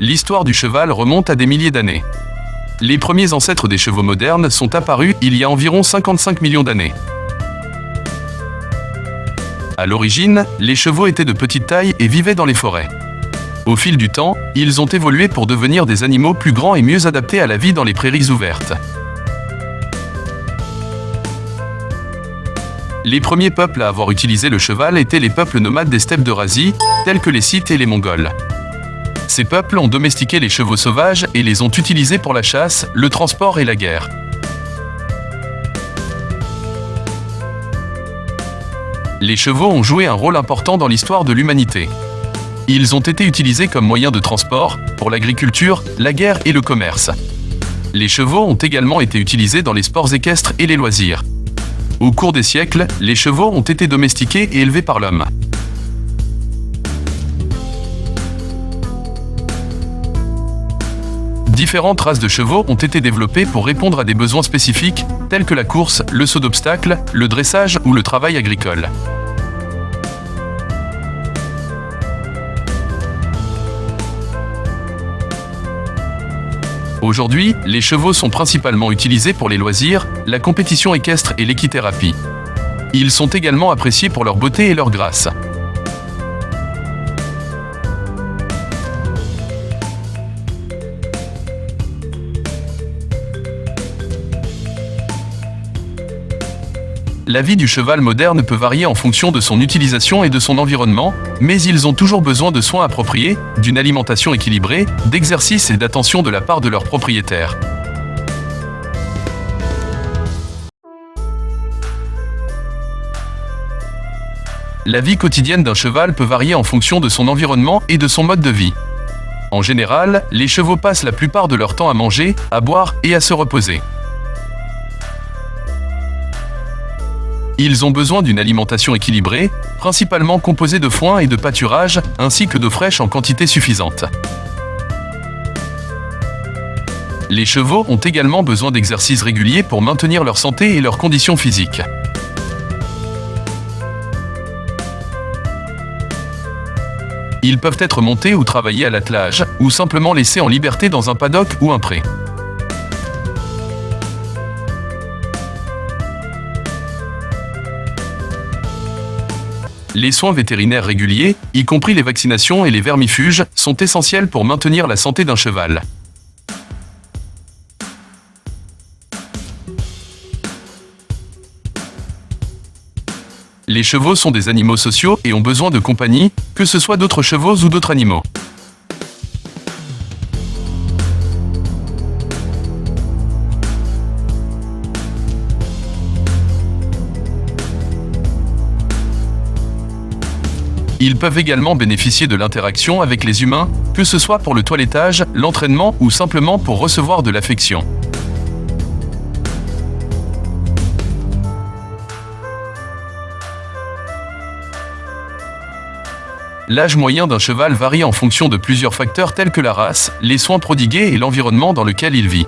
L'histoire du cheval remonte à des milliers d'années. Les premiers ancêtres des chevaux modernes sont apparus il y a environ 55 millions d'années. À l'origine, les chevaux étaient de petite taille et vivaient dans les forêts. Au fil du temps, ils ont évolué pour devenir des animaux plus grands et mieux adaptés à la vie dans les prairies ouvertes. Les premiers peuples à avoir utilisé le cheval étaient les peuples nomades des steppes d'Eurasie, tels que les Scythes et les Mongols. Ces peuples ont domestiqué les chevaux sauvages et les ont utilisés pour la chasse, le transport et la guerre. Les chevaux ont joué un rôle important dans l'histoire de l'humanité. Ils ont été utilisés comme moyen de transport, pour l'agriculture, la guerre et le commerce. Les chevaux ont également été utilisés dans les sports équestres et les loisirs. Au cours des siècles, les chevaux ont été domestiqués et élevés par l'homme. Différentes races de chevaux ont été développées pour répondre à des besoins spécifiques, tels que la course, le saut d'obstacles, le dressage ou le travail agricole. Aujourd'hui, les chevaux sont principalement utilisés pour les loisirs, la compétition équestre et l'équithérapie. Ils sont également appréciés pour leur beauté et leur grâce. La vie du cheval moderne peut varier en fonction de son utilisation et de son environnement, mais ils ont toujours besoin de soins appropriés, d'une alimentation équilibrée, d'exercice et d'attention de la part de leurs propriétaires. La vie quotidienne d'un cheval peut varier en fonction de son environnement et de son mode de vie. En général, les chevaux passent la plupart de leur temps à manger, à boire et à se reposer. Ils ont besoin d'une alimentation équilibrée, principalement composée de foin et de pâturage, ainsi que d'eau fraîche en quantité suffisante. Les chevaux ont également besoin d'exercices réguliers pour maintenir leur santé et leurs conditions physiques. Ils peuvent être montés ou travaillés à l'attelage, ou simplement laissés en liberté dans un paddock ou un pré. Les soins vétérinaires réguliers, y compris les vaccinations et les vermifuges, sont essentiels pour maintenir la santé d'un cheval. Les chevaux sont des animaux sociaux et ont besoin de compagnie, que ce soit d'autres chevaux ou d'autres animaux. Ils peuvent également bénéficier de l'interaction avec les humains, que ce soit pour le toilettage, l'entraînement ou simplement pour recevoir de l'affection. L'âge moyen d'un cheval varie en fonction de plusieurs facteurs tels que la race, les soins prodigués et l'environnement dans lequel il vit.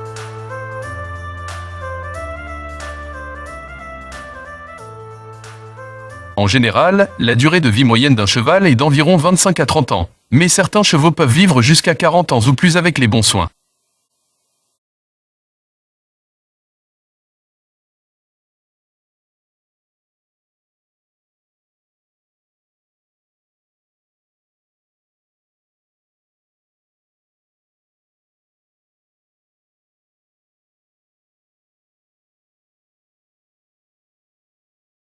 En général, la durée de vie moyenne d'un cheval est d'environ 25 à 30 ans, mais certains chevaux peuvent vivre jusqu'à 40 ans ou plus avec les bons soins.